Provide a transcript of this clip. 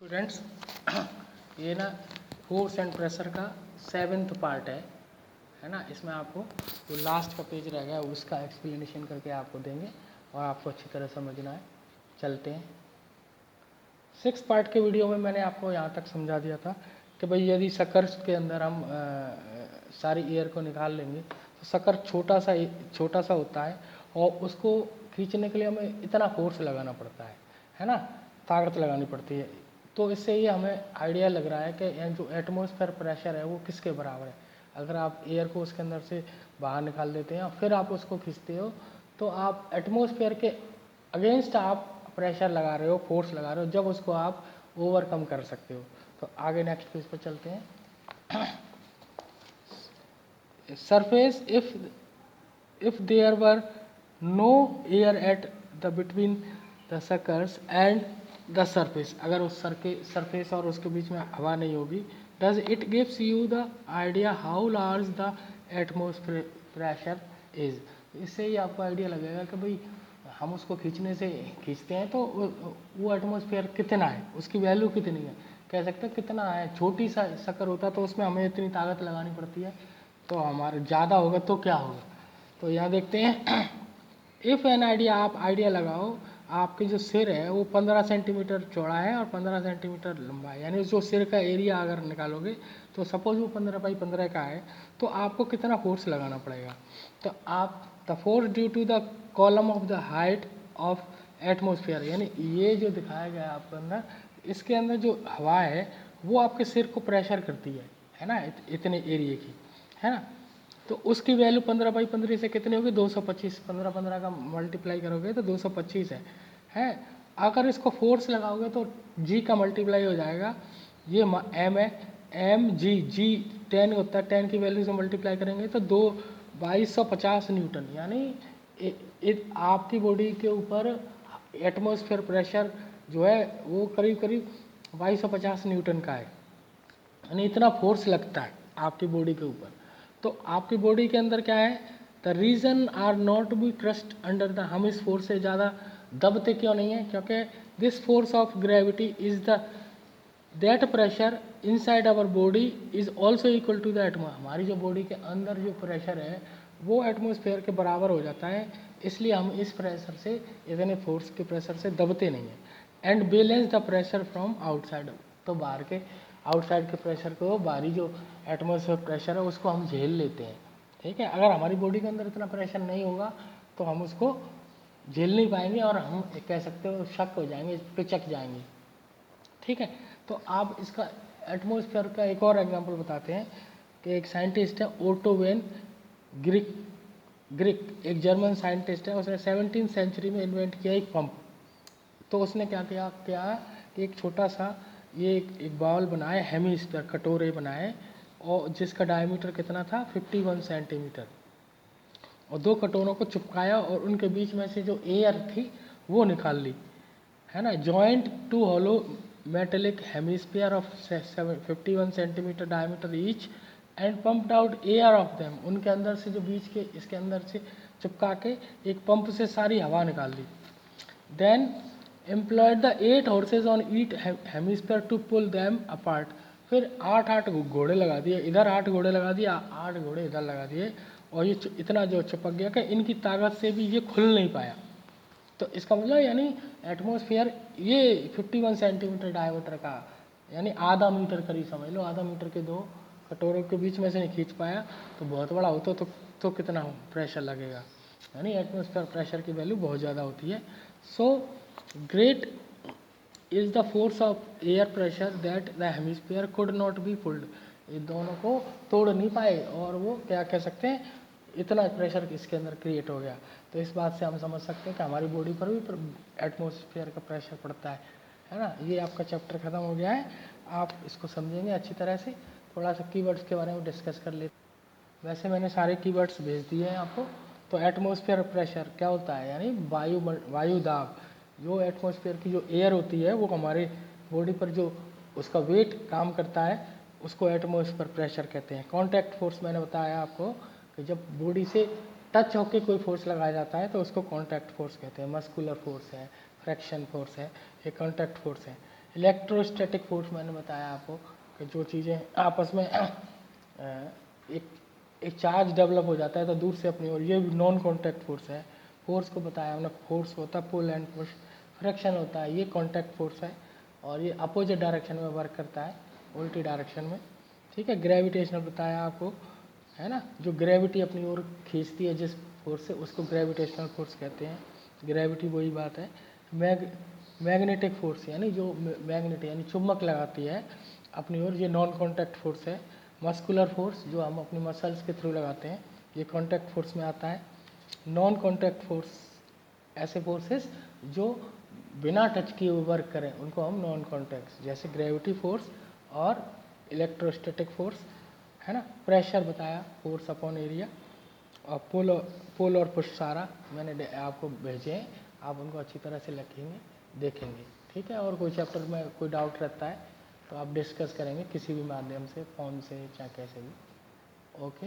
Students, ये ना force and pressure का 7th पार्ट है ना। इसमें आपको जो लास्ट का पेज रहेगा उसका एक्सप्लेनेशन करके आपको देंगे और आपको अच्छी तरह समझना है। चलते हैं 6th पार्ट के वीडियो में मैंने आपको यहाँ तक समझा दिया था कि भाई यदि शकर्स के अंदर हम सारी एयर को निकाल लेंगे तो शकर छोटा सा होता है और उसको खींचने के लिए हमें इतना फोर्स लगाना पड़ता है ना, ताकत लगानी पड़ती है। तो इससे ये हमें आइडिया लग रहा है कि जो एटमॉस्फेयर प्रेशर है वो किसके बराबर है। अगर आप एयर को उसके अंदर से बाहर निकाल देते हैं और फिर आप उसको खींचते हो तो आप एटमॉस्फेयर के अगेंस्ट आप प्रेशर लगा रहे हो, फोर्स लगा रहे हो, जब उसको आप ओवरकम कर सकते हो। तो आगे नेक्स्ट पेज पर चलते हैं। Surface if there were no air at the between the suckers and the surface, अगर उस सरफेस और उसके बीच में हवा नहीं होगी, does it gives you the idea how large the atmosphere pressure is। इससे ही आपको आइडिया लगेगा कि भाई हम उसको खींचते हैं तो वो एटमॉस्फेयर कितना है, उसकी वैल्यू कितनी है, कह सकते हैं कितना है। छोटी सा शक्कर होता तो उसमें हमें इतनी ताकत लगानी पड़ती है, तो हमारे ज़्यादा होगा तो क्या होगा। तो यहाँ देखते हैं इफ़ एन आइडिया, आप आइडिया लगाओ आपके जो सिर है वो 15 सेंटीमीटर चौड़ा है और 15 सेंटीमीटर लंबा है, यानी जो सिर का एरिया अगर निकालोगे तो सपोज वो 15x15 का है तो आपको कितना फोर्स लगाना पड़ेगा। तो आप the force due to the column of the height of atmosphere, यानी ये जो दिखाया गया है आपके अंदर, इसके अंदर जो हवा है वो आपके सिर को प्रेशर करती है ना, इतने एरिए की, है ना। तो उसकी वैल्यू 15x15 से कितनी होगी, 225। 15 का मल्टीप्लाई करोगे तो 225 है। अगर इसको फोर्स लगाओगे तो जी का मल्टीप्लाई हो जाएगा, ये एम है, एम जी 10 होता है, 10 की वैल्यू से मल्टीप्लाई करेंगे तो 2250 न्यूटन, यानी आपकी बॉडी के ऊपर एटमॉस्फेयर प्रेशर जो है वो करीब 2250 न्यूटन का है, यानी इतना फोर्स लगता है आपकी बॉडी के ऊपर। तो आपकी बॉडी के अंदर क्या है, the reason are not be trust under the, हम इस फोर्स से ज़्यादा दबते क्यों नहीं है, क्योंकि this force of gravity is the that pressure inside our body is also equal to the atmosphere, हमारी जो बॉडी के अंदर जो प्रेशर है वो एटमॉस्फेयर के बराबर हो जाता है, इसलिए हम इस प्रेशर से, इतने फोर्स के प्रेशर से दबते नहीं हैं। And balance the pressure from outside, तो बाहर के आउटसाइड के प्रेशर को, बाहरी जो एटमॉस्फेयर प्रेशर है उसको हम झेल लेते हैं, ठीक है। अगर हमारी बॉडी के अंदर इतना प्रेशर नहीं होगा तो हम उसको झेल नहीं पाएंगे और हम कह सकते हो शक हो जाएंगे, पिचक जाएंगे, ठीक है। तो आप इसका एटमॉस्फेयर का एक और एग्जांपल बताते हैं कि एक साइंटिस्ट है ओटो वेन ग्रिक, एक जर्मन साइंटिस्ट है, उसने 17th सेंचुरी में इन्वेंट किया एक पंप। तो उसने क्या किया कि एक छोटा सा ये एक बाउल बनाए, हेमीस्फीयर कटोरे बनाए, और जिसका डायमीटर कितना था 51 सेंटीमीटर, और दो कटोरों को चिपकाया और उनके बीच में से जो एयर थी वो निकाल ली, है ना। Joint two hollow metallic hemisphere of 51 centimetre diameter each and pumped out air of them, उनके अंदर से जो बीच के इसके अंदर से चिपका के एक पंप से सारी हवा निकाल ली। Then employed the 8 horses on each hemisphere to pull them apart, फिर 8 घोड़े लगा दिए, इधर 8 घोड़े लगा दिए, 8 घोड़े इधर लगा दिए, और ये इतना जो चिपक गया कि इनकी ताकत से भी ये खुल नहीं पाया। तो इसका मतलब यानी एटमॉस्फेयर ये 51 सेंटीमीटर डायमीटर का, यानी आधा मीटर करीब समझ लो, आधा मीटर के दो कटोरों के बीच में से नहीं खींच पाया, तो बहुत बड़ा होता तो कितना प्रेशर लगेगा, यानी एटमॉस्फेयर प्रेशर की वैल्यू बहुत ज़्यादा होती है। So great is the force of air pressure that the hemisphere could not be pulled, ये दोनों को तोड़ नहीं पाए और वो क्या कह सकते हैं, इतना प्रेशर इसके अंदर क्रिएट हो गया। तो इस बात से हम समझ सकते हैं कि हमारी बॉडी पर भी एटमॉस्फेयर का प्रेशर पड़ता है ना। ये आपका चैप्टर ख़त्म हो गया है, आप इसको समझेंगे अच्छी तरह से। थोड़ा सा कीवर्ड्स के बारे में डिस्कस कर लेते। वैसे मैंने सारे कीवर्ड्स भेज दिए हैं आपको। तो एटमॉस्फेयर प्रेशर क्या होता है, यानी वायु दाब, जो एटमॉस्फेयर की जो एयर होती है वो हमारे बॉडी पर जो उसका वेट काम करता है उसको एटमॉस्फेयर प्रेशर कहते हैं। कॉन्टैक्ट फोर्स मैंने बताया आपको कि जब बॉडी से टच होकर कोई फोर्स लगाया जाता है तो उसको कॉन्टैक्ट फोर्स कहते हैं। मस्कुलर फोर्स है, फ्रैक्शन फोर्स है, ये कॉन्टैक्ट फोर्स है। इलेक्ट्रोस्टैटिक फोर्स मैंने बताया आपको कि जो चीज़ें आपस में एक एक चार्ज डेवलप हो जाता है तो दूर से अपनी ओर, ये नॉन कॉन्टैक्ट फोर्स है। फोर्स को बताया हमने, फोर्स होता है पुल एंड पुश, फ्रिक्शन होता है, ये कॉन्टैक्ट फोर्स है और ये अपोजिट डायरेक्शन में वर्क करता है, उल्टी डायरेक्शन में। ठीक है, ग्रेविटेशनल बताया आपको, है ना, जो ग्रेविटी अपनी ओर खींचती है जिस फोर्स से, उसको ग्रेविटेशनल फोर्स कहते हैं। ग्रेविटी वही बात है। मैग्नेटिक फोर्स यानी जो मैग्नेट यानी चुंबक लगाती है अपनी ओर, ये नॉन कॉन्टैक्ट फोर्स है। मस्कुलर फोर्स जो हम अपनी मसल्स के थ्रू लगाते हैं, ये कॉन्टैक्ट फोर्स में आता है। नॉन कॉन्टैक्ट फोर्स ऐसे फोर्सेस जो बिना टच किए हुए वर्क करें उनको हम नॉन कॉन्टैक्ट, जैसे ग्रेविटी फोर्स और इलेक्ट्रोस्टैटिक फोर्स, है ना। प्रेशर बताया, फोर्स अपॉन एरिया, और पुल और पुश सारा मैंने आपको भेजे हैं, आप उनको अच्छी तरह से लिखेंगे, देखेंगे। ठीक है, और कोई चैप्टर में कोई डाउट रहता है तो आप डिस्कस करेंगे किसी भी माध्यम से, फ़ोन से चाहे कैसे भी। ओके।